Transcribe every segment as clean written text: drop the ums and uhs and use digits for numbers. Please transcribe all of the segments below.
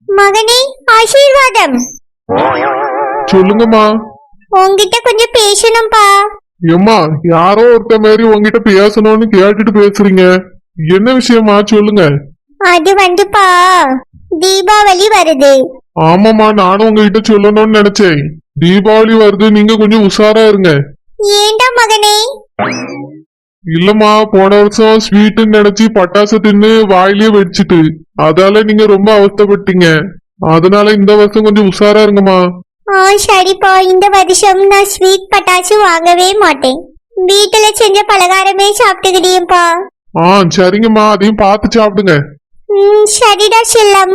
மகனே, ஆசீர்வாதம். சொல்லுங்கம்மா. உன்கிட்ட கொஞ்சம் பேசணும்பா. ஏம்மா, யாரோ ஒருத்த மாதிரி உங்ககிட்ட பேசணும்னு கேட்டுட்டு பேசுறீங்க. என்ன விஷயமா சொல்லுங்க. அது வந்துப்பா, தீபாவளி வருது. ஆமாம்மா, நானும் உங்ககிட்ட சொல்லணும்னு நினைச்சேன். தீபாவளி வருது, நீங்க கொஞ்சம் உஷாரா இருங்க. ஏண்டா மகனே? இல்லம்மா, போன வருஷம் ஸ்வீட்டுன்னு நினைச்சு பட்டாசு தின்னு வாயிலே வெடிச்சிட்டு, அதால நீங்க ரொம்ப அவஸ்தைப்பட்டீங்க. அதனால இந்த வருஷம் கொஞ்சம் உஷாரா இருங்கம்மா. சரிப்பா, இந்த வருஷம் நான் ஸ்வீட் பட்டாசு வாங்கவே மாட்டேன். வீட்டுல செஞ்ச பலகாரமே சாப்பிட்டுக்கிட்டேன்ப்பா. சரிங்கம்மா, அதையும் பார்த்து சாப்பிடுங்க. சரிடா செல்லம்.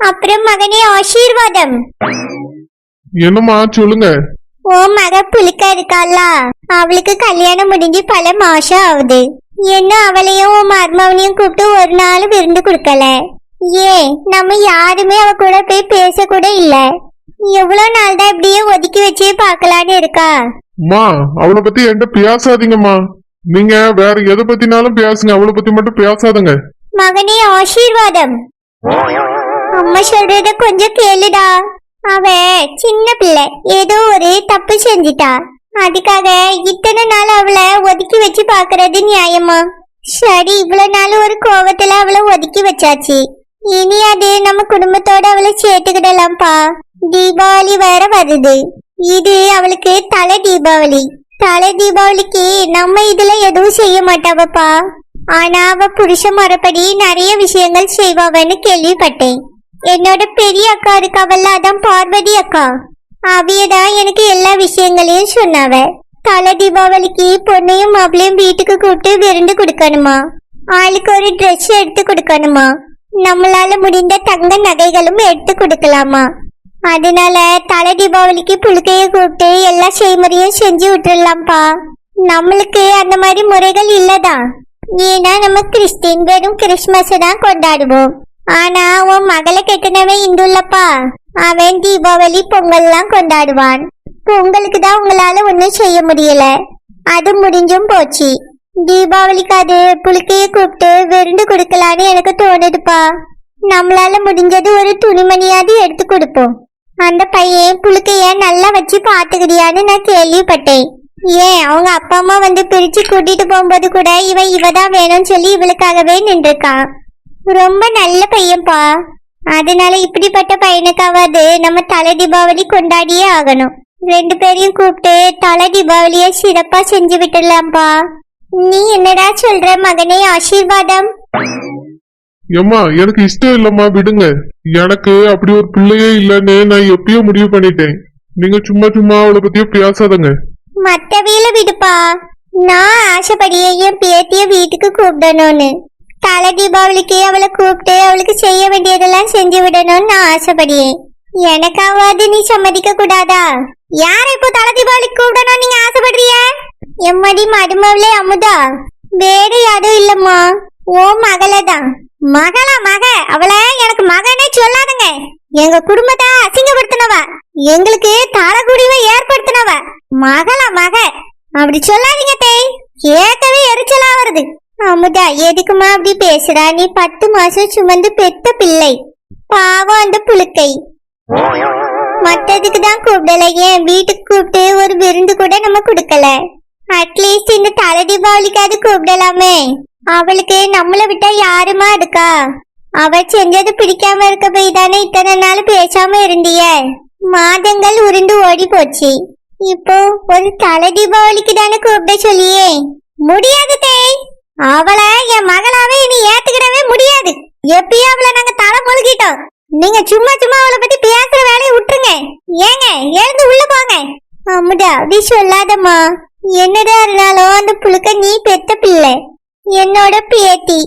அப்புறம் மகனே, ஆசீர்வாதம். என்னம்மா சொல்லுங்க. ஓ மக புளிக்க இருக்காள, அவளுக்கு கல்யாணம் முடிஞ்சு பல மாசம் ஆகுது. இன்னும் அவளையும் உன் மருமவனையும் கூப்பிட்டு ஒரு நாள் விருந்து கொடுக்கல. ஏன் நம்ம யாருமே அவ கூட போய் பேச கூட இல்ல. எவ்வளவு நாள் தான் இப்படியே ஒதுக்கி வச்சே பாக்கலான்னு இருக்கா. அம்மா, அவளை பத்தி என்கிட்ட பேசாதீங்கம்மா. நீங்க வேற எதை பத்தினாலும் பேசுங்க, அவளை பத்தி மட்டும் பேசாதுங்க. மகனே, ஆசீர்வாதம். அம்மா சொல்றத கொஞ்சம் கேளுடா. அவ சின்ன பிள்ளை, ஏதோ ஒரு தப்பு செஞ்சிட்டா. அதுக்காக இத்தனை நாள் அவளை ஒதுக்கி வச்சு பாக்குறது நியாயமா? சரி, இவ்வளவு நாள் ஒரு கோவத்துல அவளை ஒதுக்கி வச்சாச்சு. இனி அது நம்ம குடும்பத்தோட அவளை சேர்த்துக்கிடலாம்ப்பா. தீபாவளி வேற வருது. இது அவளுக்கு தலை தீபாவளி. தலை தீபாவளிக்கு நம்ம இதுல எதுவும் செய்ய மாட்டாவப்பா. ஆனா அவ புருஷ மரப்படி நிறைய விஷயங்கள் செய்வாவன்னு கேள்விப்பட்டேன். என்னோட பெரிய அக்கா இருக்காவல்ல, அதான் பார்வதி அக்கா. அவியதான் எனக்கு எல்லா விஷயங்களையும் சொன்னாவ. தலை தீபாவளிக்கு பொண்ணையும் மாப்பிளையும் வீட்டுக்கு கூப்பிட்டு விருந்து கொடுக்கணுமா, ஆளுக்கு ஒரு ட்ரெஸ் எடுத்து கொடுக்கணுமா, நம்மளால முடிந்த தங்க நகைகளும் எடுத்து கொடுக்கலாமா. அதனால தலை தீபாவளிக்கு புழுக்கைய கூப்பிட்டு எல்லா செய்முறையும் செஞ்சு விட்டுடலாம்ப்பா. நம்மளுக்கு அந்த மாதிரி முறைகள் இல்லதான். ஏன்னா நம்ம கிறிஸ்டின் வெறும் கிறிஸ்துமஸ் தான் கொண்டாடுவோம். ஆனா உன் மகளை கெட்டினவன் இந்துல்லப்பா, அவன் தீபாவளி பொங்கல்லாம் கொண்டாடுவான். பொங்கலுக்கு தான் உங்களால ஒன்னும் செய்ய முடியல, அது முடிஞ்சும் போச்சு. தீபாவளிக்கு அது புழுக்கைய கூப்பிட்டு விருந்து கொடுக்கலான்னு எனக்கு தோணுதுப்பா. நம்மளால முடிஞ்சது ஒரு துணிமணியாவது எடுத்து கொடுப்போம். அந்த பையன் புழுக்கைய நல்லா வச்சு பாத்துக்கிறியான்னு நான் கேள்விப்பட்டேன். ஏன் அவங்க அப்பா அம்மா வந்து பிரிச்சு கூட்டிட்டு போகும்போது கூட இவதான் வேணும்னு சொல்லி இவளுக்காகவே நின்றுருக்கான். ரொம்ப நல்ல பையன்பா. அதனால இப்படிப்பட்ட பையனுக்காவது நம்ம தலை தீபாவளி கொண்டாடியே ஆகணும். ரெண்டு பேரையும் கூப்பிட்டு தலை தீபாவளிய சிறப்பா செஞ்சு விட்டுடலாம்ப்பா. நீ என்னடா சொல்ற மகனே, ஆசீர்வாதம்? ஏம்மா, எனக்கு இஷ்டம் இல்லம்மா, விடுங்க. எனக்கு அப்படி ஒரு பிள்ளையே இல்லன்னு நான் எப்பயோ முடிவு பண்ணிட்டேன். நீங்க சும்மா சும்மா அவளை பத்தியும் பேசாதங்க. மத்த வேலை விடுப்பா. நான் ஆசைப்படியே என் பேத்திய வீட்டுக்கு கூப்பிடணும்னு. தலை தீபாவளிக்கு அவளை கூப்பிட்டு அவளுக்கு செய்ய வேண்டியதெல்லாம் செஞ்சு விடணும்னு நான் ஆசைப்படியே. எனக்காவது நீ சம்மதிக்க கூடாதா? யார இப்போ தலை தீபாவளிக்கு கூப்பிடணும் நீங்க ஆசைப்படுறிய? எம்மடி மருமவளே அமுதா, வேற யாரும் இல்லம்மா, ஓ மகளதான். மகளா? மக? அவளை எனக்கு மகனே சொல்லாதுங்க. எங்க குடும்பத்தை அசிங்கப்படுத்தினவ, எங்களுக்கு தரக்குடிவை ஏற்படுத்தினவ. மகளா? மக அப்படி சொல்லாதீங்க தேய், கேட்கவே எரிச்சலா வருது. அமுதா, எதுக்குமா அப்படி பேசுறா? நீ 10 மாசம் சுமந்து பெத்த பிள்ளை. பாவம் அந்த புழுக்கை. மத்ததுக்கு தான் கூப்பிடல, ஏன் வீட்டுக்கு கூப்பிட்டு ஒரு விருந்து கூட நம்ம கொடுக்கல. அட்லீஸ்ட் இந்த தலை தீபாவளிக்காவது கூப்பிடலாமே. அவளுக்கு நம்மளை விட்டா யாருமா இருக்கா? அவ செஞ்சது பிடிக்காம இருக்க போய் தானே இத்தனை நாள் பேசாம இருந்திய. மாதங்கள் உருண்டு ஓடி போச்சு. இப்போ ஒரு தலை தீபாவளிக்கு தானே கூப்பிட சொல்லியே. முடியாது தேய், அவளை என் மகளாவே இனி ஏத்துக்கிடவே முடியாது. எப்பயும் அவளை நாங்க தலை முழுகிட்டோம். நீங்க சும்மா சும்மா அவளை பத்தி பேசுற வேலையை விட்டுருங்க. ஏங்க, எழுந்து உள்ள போங்க. அம்முடா, அப்படி சொல்லாதம்மா. என்னடா இருந்தாலும் அந்த புழுக்க நீ பெத்த பிள்ளை, என்னோட பேத்தி.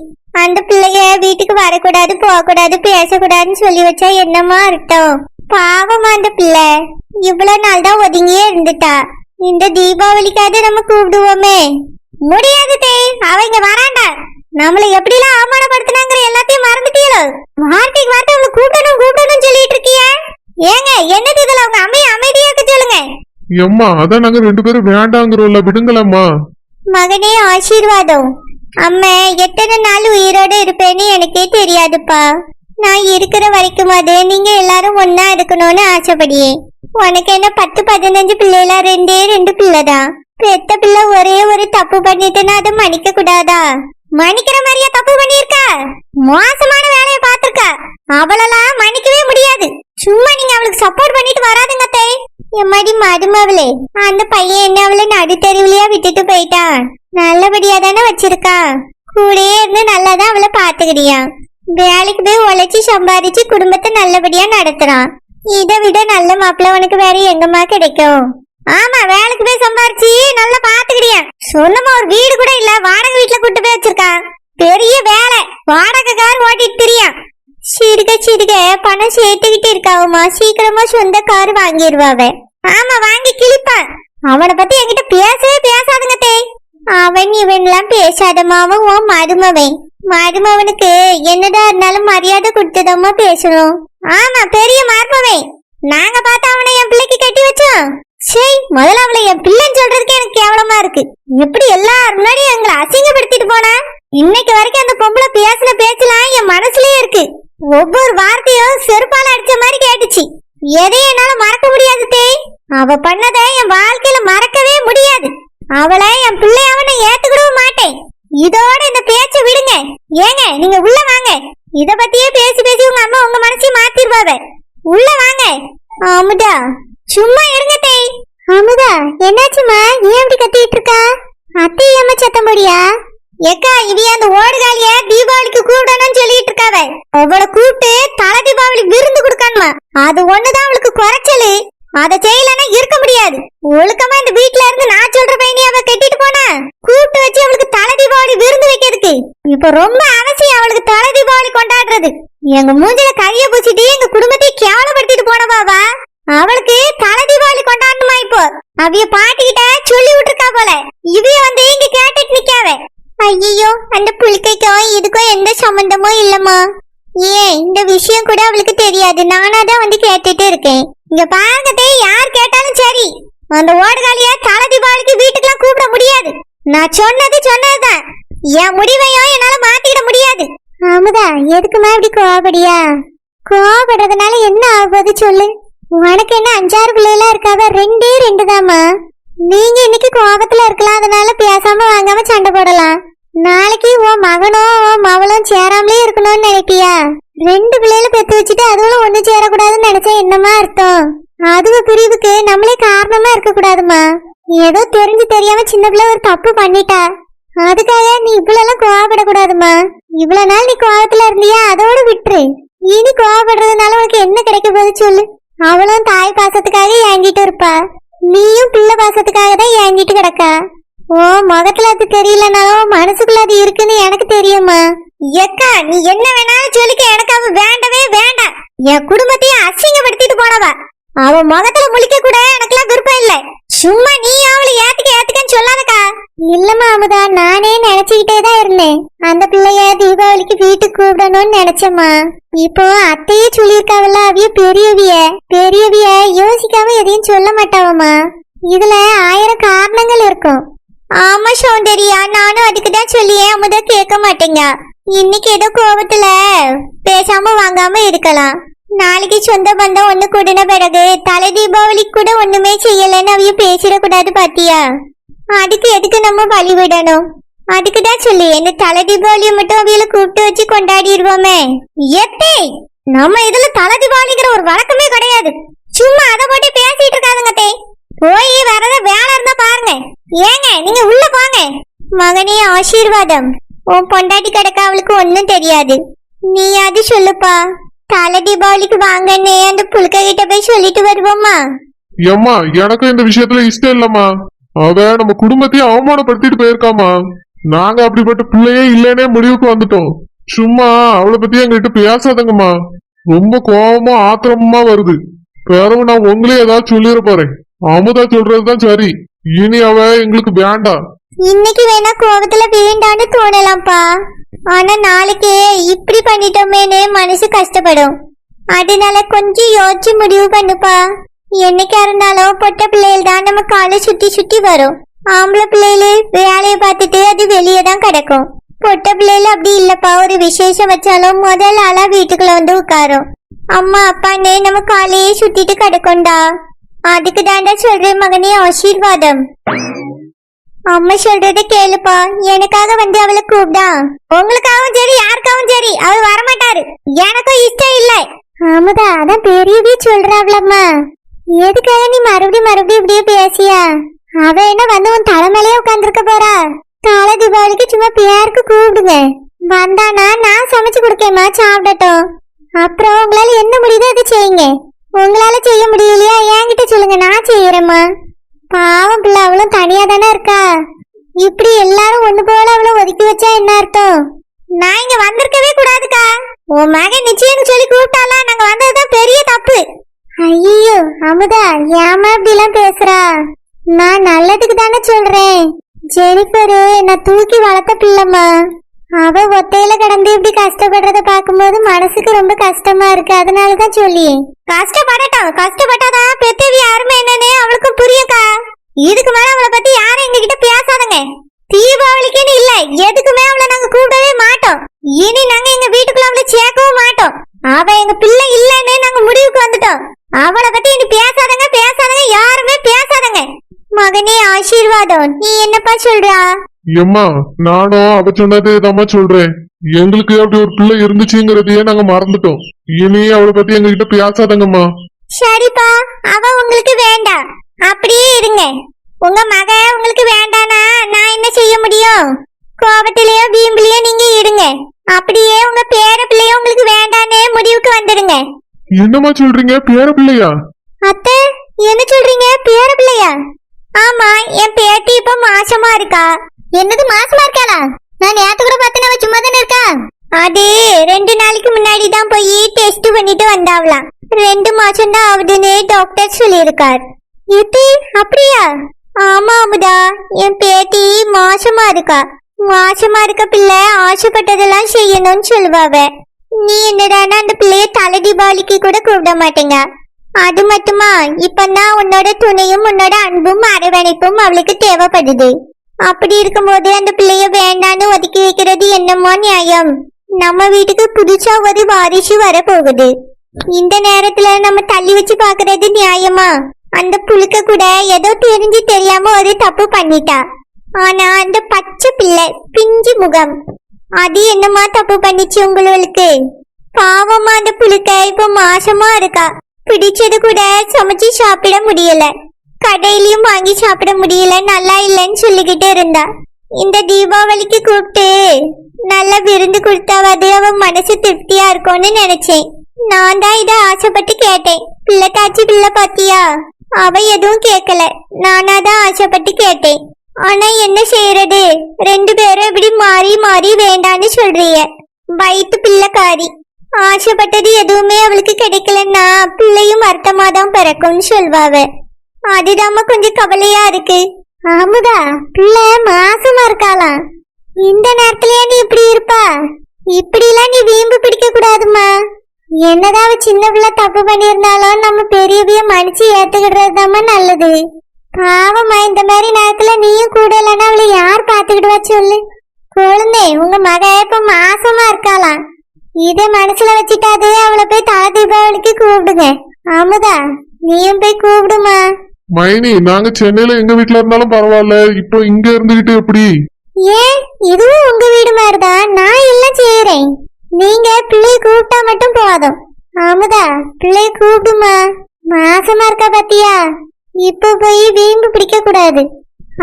அந்த பிள்ளைய வீட்டுக்கு வரக்கூடாது, போகக்கூடாது, பேசக்கூடாதுன்னு சொல்லி வச்சா என்னமா அர்த்தம்? பாவமா அந்த பிள்ளை இவ்வளவு நாள் தான் ஒதுங்கியே இருந்துட்டா. இந்த தீபாவளிக்காவது நம்ம கூப்பிடுவோமே. முடியாது தேய், அவங்க வராண்டா. நம்மள எப்படிலாம் அவமானப்படுத்தினாங்கிற எல்லாத்தையும் மறந்துட்டீங்களோ? வார்த்தைக்கு வார்த்தை அவளை கூப்பிடணும் கூப்பிடணும் சொல்லிட்டு இருக்கிய. ஏங்க, என்னது இதுல? அவங்க அமைதியா இருக்க சொல்லுங்க. எம்மா, அதான் நாங்க 2 பேரும் வேண்டாங்கிறோம்ல, விடுங்களம்மா. மகனே, ஆசீர்வாதம். அம்மா, எத்தனை நாள் உயிரோட இருப்பேன்னு எனக்கே தெரியாதுப்பா. நான் இருக்கிற வரைக்கும் அது நீங்க எல்லாரும் ஒன்னா இருக்கணும்னு ஆசைப்படியே. உனக்கு என்ன 10-15 பிள்ளைல 2 பிள்ளைதான். பெத்த பிள்ளை ஒரே ஒரு தப்பு பண்ணிட்டுன்னா அதை மன்னிக்க கூடாதா? மன்னிக்கிற மாதிரியா தப்பு பண்ணிருக்கா? மோசமான வேலையை பார்த்திருக்கா. அவளெல்லாம் மன்னிக்கவே முடியாது. சும்மா நீங்க அவளுக்கு சப்போர்ட் பண்ணிட்டு வராதுங்க அத்தை. எம்மாடி மருமவளே, அந்த பையன் என்ன அவளை நடுத்தெருவிலையா விட்டுட்டு போயிட்டான். நல்லபடியா தானே வச்சிருக்கா. கூடயே இருந்து நல்லாதான் அவளை பாத்துக்கிறியா. வேலைக்கு போய் உழைச்சி சம்பாதிச்சு குடும்பத்தை நல்லபடியா நடத்துறான். இதை விட நல்ல மாப்பிள்ள உனக்கு வேற எங்கம்மா கிடைக்கும்? ஆமா, வேலைக்கு போய் சம்பாரிச்சு நல்லா பாத்துக்கிறியா. சொந்தமா ஒரு வீடு கூட இல்ல, வாடகை வீட்டுல கூட்டு போய் வச்சிருக்கான். பெரிய வேலை, வாடகை கார் ஓட்டிட்டு தெரியும். சிறுக சிறுக பணம் சேர்த்துக்கிட்டு இருக்காவுமா. சீக்கிரமா சொந்த கார் வாங்கிடுவாவ. ஆமா, வாங்கி கிழிப்பான். அவனை பத்தி என்கிட்ட பேசவே பேசாதுங்க தே. அவன் இவன்லாம் பேசாதமாவும் உன் மருமவன். மருமவனுக்கு என்னடா இருந்தாலும் மரியாதை கொடுத்ததம்மா பேசணும். ஆமா, பெரிய மருமவன். நாங்க பார்த்தா அவனை என் பிள்ளைக்கு கட்டி வச்சோம். சரி, முதல்ல அவளை என் பிள்ளைன்னு சொல்றதுக்கு எனக்கு கேவலமா இருக்கு. எப்படி எல்லாரும் முன்னாடி எங்களை அசிங்கப்படுத்திட்டு போனா? இன்னைக்கு வரைக்கும் அந்த பொம்பளை பேசின பேச்செல்லாம் என் மனசுலயே இருக்கு. ஒவ்வொரு வார்த்தையும் செருப்பால அடிச்ச மாதிரி கேட்டுச்சு. எதையும் என்னால மறக்க முடியாது தே. அவ பண்ணதை என் வாழ்க்கையில மறக்கவே முடியாது. அவளை என் பிள்ளையாவ நான் ஏத்துக்கிடவும் மாட்டேன். இதோட இந்த பேச்ச விடுங்க. ஏங்க, நீங்க உள்ள வாங்க. இத பத்தியே பேசி பேசி உங்க அம்மா உங்க மனசையும் மாத்திருவாவ. உள்ள வாங்க. அமுதா, சும்மா இருங்க தே. அமுதா, என்னாச்சுமா? ஏன் இப்படி கத்திட்டு இருக்கா? அத்தை ஏமா சத்தம் போடியா? ஏக்கா, இவ அந்த ஓடுகாலிய தீபாவளிக்கு கூப்பிடணும்னு சொல்லிட்டு இருக்காவ. அவளை கூப்பிட்டு தலை தீபாவளி விருந்து கொடுக்கணுமா? அது ஒண்ணுதான் அவளுக்கு குறைச்சலு. அதை செய்யலன்னா இருக்க முடியாது. ஒழுக்கமா இந்த வீட்டுல இருந்து நான் சொல்ற பையனி அவ கட்டிட்டு போனா கூப்பிட்டு வச்சு அவளுக்கு தலை தீபாவளி விருந்து வைக்கிறதுக்கு இப்ப ரொம்ப அவசியம். அவளுக்கு தலை தீபாவளி கொண்டாடுறது. எங்க மூஞ்சில கைய பூசிட்டு எங்க குடும்பத்தை கேவலப்படுத்திட்டு போனவாவா. அவளுக்கு தலை தீபாவளி கொண்டாடணுமா? இப்போ அவிய பாட்டிக்கிட்ட சொல்லி விட்டுருக்கா போல. இவைய வந்து இங்க கேட்டுட்டு நிக்காவ. ஐயோ, அந்த புளிக்கைக்கும் இதுக்கும் எந்த சம்பந்தமும் இல்லம்மா. ஏன், இந்த விஷயம் கூட அவளுக்கு தெரியாது. நானாதான் வந்து கேட்டுட்டு இருக்கேன். இங்க பாருங்கதே, யார் கேட்டாலும் சரி, அந்த ஓடுகாலிய தலை தீபாவளிக்கு வீட்டுக்கெல்லாம் கூப்பிட முடியாது. நான் சொன்னதுதான். என் முடிவையும் என்னால மாத்திட முடியாது. அமுதா, எதுக்குமா இப்படி கோவப்படியா? கோவப்படுறதுனால என்ன ஆகுது சொல்லு. உனக்கு என்ன 5-6 பிள்ளைலாம் இருக்காவ? 2 தாமா. நீங்க இன்னைக்கு கோபத்துல இருக்கலாம், அதனால பேசாம வாங்காம சண்டை போடலாம். நாளைக்கு உன் மகனும் உன் மவளும் சேராமலே இருக்கணும்னு நினைப்பியா? 2 பிள்ளைகளை பெத்து வச்சுட்டு அதுவும் ஒண்ணு சேரக்கூடாதுன்னு நினைச்சா என்னமா அர்த்தம்? அதுவ பிரிவுக்கு நம்மளே காரணமா இருக்க கூடாதுமா. ஏதோ தெரிஞ்சு தெரியாம சின்ன பிள்ளை ஒரு தப்பு பண்ணிட்டா, அதுக்காக நீ இவ்வளவு கோவப்படக்கூடாதுமா. இவ்வளவு நாள் நீ கோவத்துல இருந்தியா, அதோட விட்டுரு. இனி கோவப்படுறதுனால உனக்கு என்ன கிடைக்க போகுது சொல்லு. அவளும் தாய் பாசத்துக்காக ஏங்கிட்டு இருப்பா, நீயும் பிள்ளை பாசத்துக்காக தான் ஏங்கிட்டு கிடக்கா. ஓ முகத்துல அது தெரியலனாலும் மனசுக்குள்ள அது இருக்குன்னு எனக்கு தெரியுமா. எக்கா, நீ என்ன வேணாலும் சொல்லிக்க, எனக்கு அவ வேண்டவே வேண்டாம். என் குடும்பத்தையும் அசிங்கப்படுத்திட்டு போனவா. அவ முகத்துல முழிக்க கூட எனக்குலாம் விருப்பம் இல்ல. சும்மா நீ அவளை ஏத்துக்கன்னு சொல்லாதக்கா. இல்லம்மா அமுதா, நானே நினைச்சுக்கிட்டே தான் இருந்தேன். அந்த பிள்ளைய தீபாவளிக்கு வீட்டுக்கு கூப்பிடணும்னு நினைச்சேம்மா. இப்போ அத்தையே சொல்லியிருக்காவல்ல, அவிய பெரியவிய யோசிக்காம எதையும் சொல்ல மாட்டாவம்மா. இதுல 1000 காரணங்கள் இருக்கும். ஆமா சௌந்தர்யா, நானும் அதுக்குதான் சொல்லியே அமுதா கேட்க மாட்டேங்க. இன்னைக்கு ஏதோ கோபத்துல பேசாம வாங்காம இருக்கலாம். நாளைக்கு சொந்த பந்தம் ஒண்ணு கூடின பிறகு தலை தீபாவளி கூட ஒண்ணுமே செய்யலன்னு அவைய பேசிடக்கூடாது பாத்தியா? அதுக்கு எதுக்கு நம்ம பலி விடணும்? அதுக்குதான் சொல்லி இந்த தலை தீபாவளியை மட்டும் அவையில கூப்பிட்டு வச்சு கொண்டாடிடுவோமே. எத்தே, நம்ம இதுல தலை தீபாவளிங்கிற ஒரு வழக்கமே கிடையாது. சும்மா அதை போட்டு பேசிட்டு இருக்காதுங்க தே. போய் வரத வேலை இருந்தா பாருங்க. ஏங்க, நீங்க உள்ள போங்க. மகனே ஆசீர்வாதம், உன் பொண்டாட்டி கிடக்க அவளுக்கு ஒன்னும் தெரியாது. நீ அது சொல்லுப்பா. தலை தீபாவளிக்கு வாங்கன்னு அந்த புழுக்க கிட்ட போய் சொல்லிட்டு வருவோமா? ஏம்மா, எனக்கு இந்த விஷயத்துல இஷ்டம் இல்லம்மா. அவ நம்ம குடும்பத்தையும் அவமானப்படுத்திட்டு போயிருக்காமா. நாங்க அப்படிப்பட்ட பிள்ளையே இல்லைன்னே முடிவுக்கு வந்துட்டோம். சும்மா அவளை பத்தி எங்ககிட்ட பேசாதங்கம்மா. ரொம்ப கோபமா ஆத்திரமா வருது. பிறகு நான் உங்களே ஏதாவது சொல்லிட போறேன். அமுதா சொல்றதுதான் சரி. இனி அவ எங்களுக்கு வேண்டாம். இன்னைக்கு வேணா கோபத்துல வேண்டான்னு தோணலாம்ப்பா. ஆனா நாளைக்கு இப்படி பண்ணிட்டோமேனு மனசு கஷ்டப்படும். அதனால கொஞ்சம் யோசிச்சு முடிவு பண்ணுப்பா. என்னைக்கா இருந்தாலும் பொட்ட பிள்ளைகள் தான் நம்ம காலை சுத்தி சுத்தி வரும். ஆம்பளை பிள்ளைகளு வேலையை பார்த்துட்டு அது வெளியே தான் கிடக்கும். பொட்ட பிள்ளைல அப்படி இல்லப்பா, ஒரு விசேஷம் வச்சாலும் முதல் ஆளா வீட்டுக்குள்ள வந்து உட்காரும். அம்மா அப்பான்னு நம்ம காலையே சுத்திட்டு கிடக்கும்டா. அதுக்கு தாண்டா சொல்றேன் மகனே, ஆசீர்வாதம். அம்மா சொல்றத கேளுப்பா, எனக்காக வந்து அவளை கூப்பிடா. உங்களுக்காகவும் சரி யாருக்காகவும் சரி அவள் வரமாட்டாரு, எனக்கும் இஷ்டம் இல்லை. ஆமாதா, அதான் பெரியவே சொல்றாவளம்மா. எதுக்காக நீ மறுபடியும் இப்படியே பேசியா? அவ என்ன வந்து உன் தலைமையிலே உட்காந்துருக்க போறா? தலை தீபாவளிக்கு சும்மா பேருக்கு கூப்பிடுங்க. வந்தானா நான் சமைச்சு கொடுக்கேம்மா, சாப்பிடட்டும். அப்புறம் உங்களால என்ன முடியுதோ அதை செய்யுங்க. உங்களால செய்ய முடியலையா என்கிட்ட சொல்லுங்க, நான் செய்யறேம்மா. பாவம் பிள்ளை, அவளும் தனியா தானே இருக்கா. இப்படி எல்லாரும் ஒண்ணு போல அவளை ஒதுக்கி வச்சா என்ன அர்த்தம்? நான் இங்க வந்திருக்கவே கூடாதுக்கா. உன் மகன் நிச்சயம் சொல்லி கூப்பிட்டால, நாங்க வந்ததுதான் பெரிய தப்பு. ஐயோ அமுதா, ஏமா இப்படி எல்லாம் பேசுறா? நான் நல்லதுக்கு தானே சொல்றேன். ஜெனிஃபரு நான் தூக்கி வளர்த்த பிள்ளைம்மா. அவ ஒத்தையில கடந்து இப்படி கஷ்டப்படுறத பாக்கும்போது மனசுக்கு ரொம்ப கஷ்டமா இருக்கு. அதனாலதான் சொல்லி. கஷ்டப்படட்டும், கஷ்டப்பட்டாதான் பெத்தவி யாருமே என்னன்னு அவளுக்கும் புரியுக்கா. இதுக்கு மேல அவளை பத்தி யாரும் எங்க கிட்ட பேசாதங்க. தீபாவளிக்குன்னு இல்ல, எதுக்குமே அவளை நாங்க கூப்பிடவே மாட்டோம். இனி நாங்க எங்க வீட்டுக்குள்ள அவளை சேர்க்கவும் மாட்டோம். அவ எங்க பிள்ளை இல்லன்னு நாங்க முடிவுக்கு வந்துட்டோம். அவளை பத்தி இனி பேசாதங்க, யாருமே பேசாதங்க. மகனே ஆசீர்வாதம், நீ என்னப்பா சொல்றா? எம்மா, நானும் அவ சொன்னதே தாம்மா சொல்றேன். எங்களுக்கு அப்படி ஒரு பிள்ளை இருந்துச்சுங்கிறதையே நாங்க மறந்துட்டோம். இனி அவளை பத்தி எங்ககிட்ட பேசாதங்கம்மா. சரிப்பா, அவ உங்களுக்கு வேண்டாம், அப்படியே இருங்க. உங்க மக உங்களுக்கு வேண்டானா நான் என்ன செய்ய முடியும்? கோபத்திலயோ வீம்பிலையோ நீங்க இருங்க. அப்படியே உங்க பேர பிள்ளையோ உங்களுக்கு வேண்டானே முடிவுக்கு வந்துடுங்க. என்னம்மா சொல்றீங்க, பேர பிள்ளையா? அத்தை, என்ன சொல்றீங்க, பேர பிள்ளையா? ஆமா, என் பேத்தி இப்ப மாசமா இருக்கா. என்னது, மாசமா இருக்காளா? நான் நேத்து கூட பார்த்தேன், அவ சும்மா தானே இருக்கா. அது 2 நாளைக்கு முன்னாடி தான் போய் டெஸ்ட் பண்ணிட்டு வந்தாவலாம். 2 மாசம் தான் ஆகுதுன்னு டாக்டர் சொல்லியிருக்கார். எது, அப்படியா? ஆமா அமுதா, என் பேத்தி மாசமா இருக்கா. மாசமா இருக்க பிள்ளை ஆசைப்பட்டதெல்லாம் செய்யணும்னு சொல்லுவாவ. நீ என்னடானா அந்த பிள்ளைய தலை தீபாவளிக்கு கூட கூப்பிட மாட்டேங்க. அது மட்டுமா, இப்பதான் உன்னோட துணையும் உன்னோட அன்பும் அரவணைப்பும் அவளுக்கு தேவைப்படுது. அப்படி இருக்கும்போது அந்த பிள்ளைய வேண்டான்னு ஒதுக்கி வைக்கிறது என்னமோ நியாயம்? நம்ம வீட்டுக்கு புதுசா ஒரு வாரிசு வர போகுது. இந்த நேரத்துல நம்ம தள்ளி வச்சு பாக்குறது நியாயமா? அந்த புழுக்க கூட ஏதோ தெரிஞ்சு தெரியாம ஒரு தப்பு பண்ணிட்டா. ஆனா அந்த பச்சை பிள்ளை பிஞ்சு முகம், அது என்னமா தப்பு பண்ணிச்சு உங்களுக்கு? பாவமா அந்த புழுக்க இப்ப மாசமா இருக்கா. பிடிச்சது கூட சமைச்சு சாப்பிட முடியல, கடையிலயும் வாங்கி சாப்பிட முடியல, நல்லா இல்லைன்னு சொல்லிக்கிட்டே இருந்தா. இந்த தீபாவளிக்கு கூப்பிட்டு நல்ல விருந்து கொடுத்தாவது அவ மனசு திருப்தியா இருக்கும்னு நினைச்சேன். நான் தான் இதை ஆசைப்பட்டு கேட்டேன். பிள்ளை தாச்சி பிள்ளை பாத்தியா? அவ எதுவும் கேட்கல, நானாதான் ஆசைப்பட்டு கேட்டேன். ஆனா என்ன செய்யறது, 2 பேரும் இப்படி மாறி மாறி வேண்டான்னு சொல்றிய. வயிற்று பிள்ளைக்காரி, ஆசைப்பட்டது எதுவுமே அவளுக்கு கிடைக்கலன்னா பிள்ளையும் அர்த்தமாதான் பிறக்கும்னு சொல்வாவ. அதுதாம கொஞ்சம் கவலையா இருக்கு. ஆமுதா, பிள்ளை மாசமா இருக்காளாம். இந்த நேரத்துலயா நீ இப்படி இருப்பா? இப்படி எல்லாம் நீ வீம்பு பிடிக்க கூடாதுமா. என்னதான் அவ சின்ன பிள்ளை தப்பு பண்ணியிருந்தாலும் நம்ம பெரியவிய மன்னிச்சு ஏத்துக்கிடுறதுதாம்மா நல்லது. பாவமா, இந்த மாதிரி நேரத்துல நீயும் கூட இல்லைன்னா அவளை யார் பாத்துக்கிடுவா சொல்லு? குழந்தை, உங்க மக இப்ப மாசமா இருக்காளாம். இதை மனசுல வச்சுட்டாது அவளை போய் தலை தீபாவளிக்கு கூப்பிடுங்க. அமுதா, நீயும் போய் கூப்பிடுமா. மைனி, நாங்க சென்னையில எங்க வீட்டுல இருந்தாலும் பரவாயில்ல, இப்போ இங்க இருந்துகிட்டு எப்படி? ஏன், இதுவும் உங்க வீடு மாதிரிதான், நான் எல்லாம் செய்யறேன். நீங்க பிள்ளைய கூப்பிட்டா மட்டும் போதும். அமுதா, பிள்ளைய கூப்பிடுமா. மாசமா இருக்கா பாத்தியா? இப்ப போய் வீம்பு பிடிக்க கூடாது.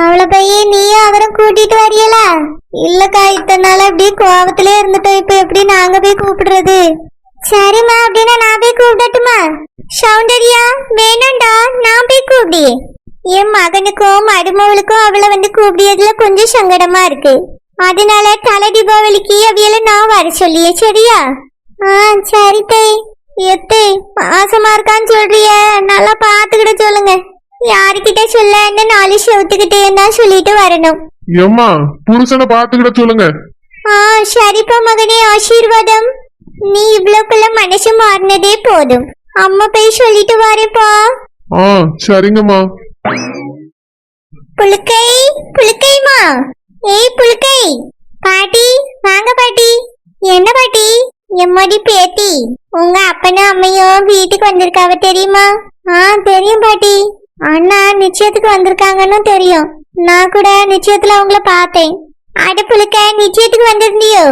அவளை போய் நீயும் அவரும் கூட்டிட்டு வரியலா? இல்லக்கா, இத்தனை நாள் அப்படியே கோவத்திலே இருந்துட்டோம். இப்ப எப்படி நாங்க போய் கூப்பிடுறது? சரிம்மா, அப்படின்னா நான் போய் கூப்பிடட்டுமா? சௌந்தர்யா, வேணும்டா, நான் போய் கூப்பிடி. என் மகனுக்கும் மருமவளுக்கும் அவளை வந்து கூப்பிடியதுல கொஞ்சம் சங்கடமா இருக்கு. அதனால தலை தீபாவளிக்கு அவியல நான் வர சொல்லியே, சரியா? சரி தேய். எத்தே, மாசமா இருக்கான்னு சொல்றிய, நல்லா பாத்துக்கிட்ட சொல்லுங்க. யாருக்கிட்ட சொல்ல, இந்த 4 செவத்துக்கிட்டே தான் சொல்லிட்டு வரணும். எம்மா, புருஷனை பாத்துக்கிட்ட சொல்லுங்க. சரிப்பா மகனே, ஆசீர்வாதம். நீ இவ்வளவுக்குள்ள மனசு மாறினதே போதும். அம்மா போய் சொல்லிட்டு வரேப்பா. சரிங்கம்மா. புழுக்கை, புழுக்கைமா, ஏய் புழுக்கை, பாட்டி வாங்க பாட்டி. என்ன பாட்டி? எம்மாடி பேத்தி, உங்க அப்பனும் அம்மையும் வீட்டுக்கு வந்திருக்காவ தெரியுமா? தெரியும் பாட்டி. அண்ணா நிச்சயத்துக்கு வந்திருக்காங்கன்னு தெரியும். நான் கூட நிச்சயத்துல அவங்கள பார்த்தேன். அடுப்புழுக்க நிச்சயத்துக்கு வந்திருந்தியோ?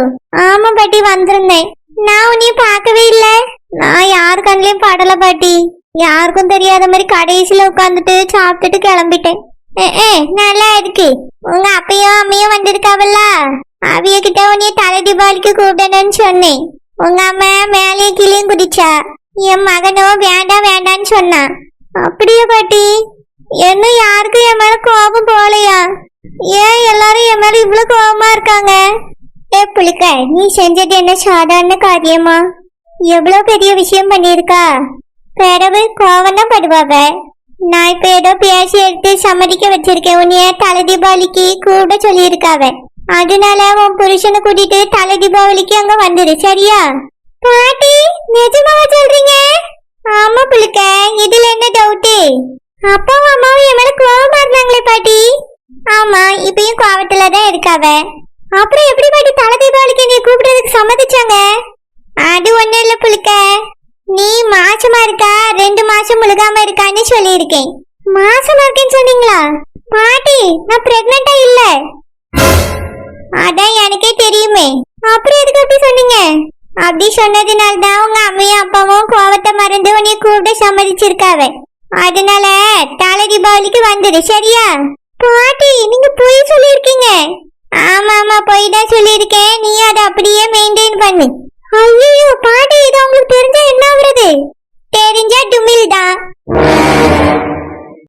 ஆமா பாட்டி, வந்திருந்தேன். நான் உன்னையும் பார்க்கவே இல்ல. நான் யாரு கண்ணிலையும் படல பாட்டி. யாருக்கும் தெரியாத மாதிரி கடைசியில உட்காந்துட்டு சாப்பிட்டுட்டு கிளம்பிட்டேன். நல்லா இருக்கு. உங்க அப்பையும் அம்மையும் வந்திருக்காவல்ல, அவிய கிட்ட உன்னைய தலை தீபாவளிக்கு கூப்பிடணும்னு சொன்னேன். உங்க அம்மா மேலேயும் கீழேயும் குதிச்சா. என் மகனும் வேண்டாம் வேண்டான்னு சொன்னான். அப்படியே பாட்டி? இன்னும் யாருக்கும் என் மேல கோபம் போலையா? ஏன் எல்லாரும் என் மேல இவ்வளவு கோபமா இருக்காங்க? புளிக்க, நீ செஞ்சது என்ன சாதாரண காரியமா? எவ்வளவு பெரிய விஷயம் பண்ணிருக்கா. பிறகு கோவம் தான் படுவாவ. நான் இப்ப ஏதோ பேசி எடுத்து சம்மதிக்க வச்சிருக்கேன். உன்னைய தலை தீபாவளிக்கு கூட சொல்லியிருக்காவ. அதனால உன் புருஷனை கூட்டிட்டு தலை தீபாவளிக்கு அங்க வந்துரு, சரியா? பாட்டி, நிஜமாவா சொல்றீங்க? ஆமா புளிக்க, இதுல என்ன டவுட்டு? அப்பாவும் அம்மாவும் என் மேல கோவமா இருந்தாங்களே பாட்டி. ஆமா, இப்பயும் கோவத்துலதான் இருக்காவ. அப்புறம் எப்படி பாட்டி தலை தீபாவளிக்கு நீ கூப்பிடுறதுக்கு சம்மதிச்சாங்க? அது ஒண்ணும் இல்ல புளிக்க, நீ மாசமா இருக்கா 2 மாசம் முழுகாம இருக்கான்னு சொல்லியிருக்கேன். மாசமா இருக்கேன்னு சொன்னீங்களா? பாட்டி, நான் பிரெக்னண்டா இல்ல. அதான் எனக்கே தெரியுமே. அப்புறம் எதுக்கு அப்படி சொன்னீங்க? அப்படி சொன்னதுனால்தான் உங்க அம்மையும் அப்பாவும் கோவத்தை மறந்து உன்னைய கூப்பிட சம்மதிச்சிருக்காவ. அதனால தலை தீபாவளிக்கு வந்துடு, சரியா? பாட்டி, நீங்க பொய் சொல்லியிருக்கீங்க. ஆமா ஆமா, பொய் தான் சொல்லியிருக்கேன். நீ அதை அப்படியே மெயின்டைன் பண்ணு.